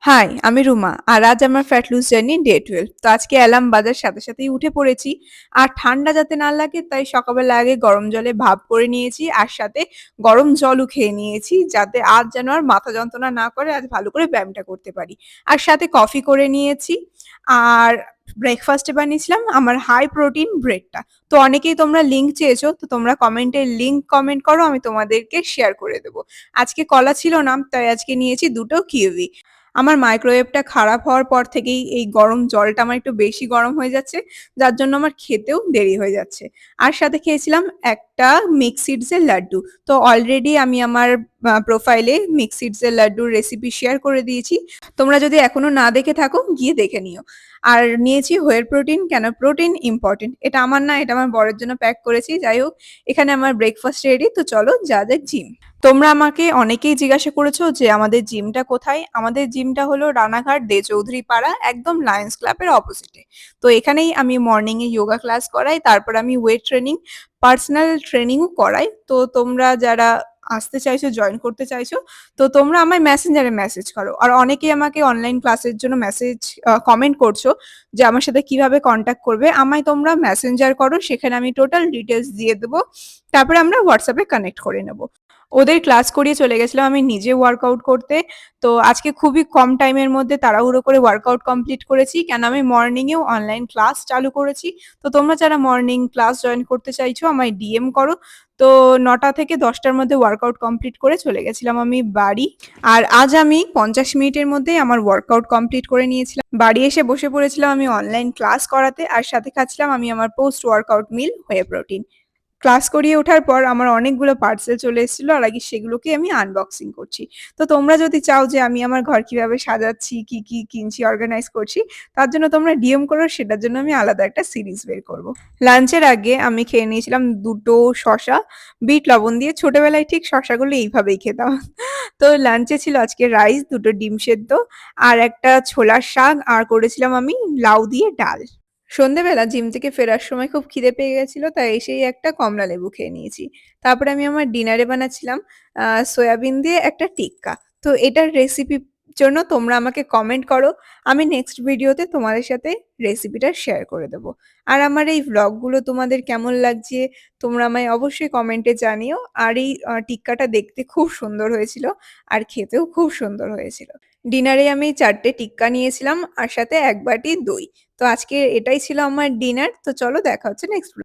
High, আমি রুমা। আর আজ আমার ফ্যাট লুজ জার্নি ডে 12। তো আজকে অ্যালার্ম বাজার সাথে সাথেই উঠে পড়েছি। আর ঠান্ডা যাতে না লাগে তাই সকালবেলা আগে গরম জলে ভাপ করে নিয়েছি আর সাথে গরম জলও খেয়ে নিয়েছি যাতে আজ যেন আর মাথা যন্ত্রণা না করে, আজ ভালো করে ব্যায়ামটা করতে পারি। আর সাথে কফি করে নিয়েছি। আর ব্রেকফাস্টে বানিয়েছিলাম আমার হাই প্রোটিন ব্রেডটা। তো অনেকেই তোমরা লিঙ্ক চেয়েছো, তো তোমরা কমেন্টে লিঙ্ক কমেন্ট করো, আমি তোমাদেরকে শেয়ার করে দেবো। আজকে কলা ছিল না তাই আজকে নিয়েছি দুটো কিউই। আমার মাইক্রোওয়েভটা খারাপ হওয়ার পর থেকেই এই গরম জলটা আমার একটু বেশি গরম হয়ে যাচ্ছে, যার জন্য আমার খেতেও দেরি হয়ে যাচ্ছে। আর সাথে খেয়েছিলাম একটা মিক্স সিডসের লাড্ডু। তো অলরেডি আমি আমার প্রোফাইলে মিক্স সিডসের লাড্ডুর রেসিপি শেয়ার করে দিয়েছি। তোমরা যদি এখনো না দেখে থাকো গিয়ে দেখে নিও। আর নিয়েছি হোয়ের প্রোটিন। কেন প্রোটিন ইম্পর্টেন্ট, এটা আমার না, এটা আমার বরের জন্য প্যাক করেছি। যাই হোক, এখানে আমার ব্রেকফাস্ট রেডি। তো চলো যাদের জিম। তোমরা আমাকে অনেকেই জিজ্ঞাসা করেছো যে আমাদের জিমটা কোথায়। আমাদের জিমটা হলো রানাঘাট দে চৌধুরী পাড়া, একদম লায়ন্স ক্লাবের অপোজিটে। তো এখানেই আমি মর্নিং এ যোগা ক্লাস করাই, তারপর আমি ওয়েট ট্রেনিং, পার্সোনাল ট্রেনিংও করাই। তো তোমরা যারা আসতে চাইছো, জয়েন করতে চাইছো, তো তোমরা আমায় মেসেঞ্জারে মেসেজ করো। আর অনেকেই আমাকে অনলাইন ক্লাসের জন্য মেসেজ কমেন্ট করছো যে আমার সাথে কিভাবে কন্ট্যাক্ট করবে। আমায় তোমরা মেসেঞ্জার করো, সেখানে আমি টোটাল ডিটেলস দিয়ে দেবো। তারপরে আমরা হোয়াটসঅ্যাপে কানেক্ট করে নেবো। ওদের ক্লাস করিয়ে চলে গেছিলাম আমি নিজে ওয়ার্কআউট করতে। তো আজকে খুবই কম টাইমের মধ্যে তাড়াহুড়ো করে ওয়ার্কআউট কমপ্লিট করেছি, কেন আমি মর্নিং এও অনলাইন ক্লাস চালু করেছি। তো তোমরা যারা মর্নিং ক্লাস জয়েন করতে চাইছো আমায় ডিএম করো। তো 9টা থেকে 10টার মধ্যে ওয়ার্কআউট কমপ্লিট করে চলে গেছিলাম আমি বাড়ি। আর আজ আমি 50 মিনিটের মধ্যেই আমার ওয়ার্কআউট কমপ্লিট করে নিয়েছিলাম। বাড়ি এসে বসে পড়েছিলাম আমি অনলাইন ক্লাস করাতে, আর সাথে খাচ্ছিলাম আমি আমার পোস্ট ওয়ার্কআউট মিল হয়ে প্রোটিন। ক্লাস করিয়ে ওঠার পর আমার অনেকগুলো পার্সেল চলে এসেছিল, আর আগে সেগুলোকে আমি আনবক্সিং করছি। তো তোমরা যদি চাও যে আমি আমার ঘর কিভাবে সাজাচ্ছি, কি কি কিনছি, অর্গানাইজ করছি, তার জন্য তোমরা ডিএম করো, সেটার জন্য আমি আলাদা একটা সিরিজ বের করব। লাঞ্চের আগে আমি খেয়ে নিয়েছিলাম দুটো শশা, বিট লবণ দিয়ে। ছোটবেলায় ঠিক শশাগুলো এইভাবেই খেতাম। তো লাঞ্চে ছিল আজকে রাইস, দুটো ডিম সেদ্ধ, আর একটা ছোলার শাক, আর করেছিলাম আমি লাউ দিয়ে ডাল। সন্ধেবেলা জিম থেকে ফেরার সময় খুব খিদে পেয়ে গেছিল, তাই এসেই একটা কমলা লেবু খেয়ে নিয়েছি। তারপরে আমি আমার ডিনারে বানাচ্ছিলাম সয়াবিন দিয়ে একটা টিক্কা। তো এটার রেসিপি জন্য তোমরা আমাকে কমেন্ট করো, আমি নেক্সট ভিডিওতে তোমাদের সাথে রেসিপিটা শেয়ার করে দেবো। আর আমার এই ভ্লগগুলো তোমাদের কেমন লাগছে তোমরা আমায় অবশ্যই কমেন্টে জানিও। আর এই টিক্কাটা দেখতে খুব সুন্দর হয়েছিল, আর খেতেও খুব সুন্দর হয়েছিল। ডিনারে আমি 4টে টিক্কা নিয়েছিলাম আর সাথে 1 বাটি দই। তো আজকে এটাই ছিল আমার ডিনার। তো চলো দেখা হচ্ছে নেক্সট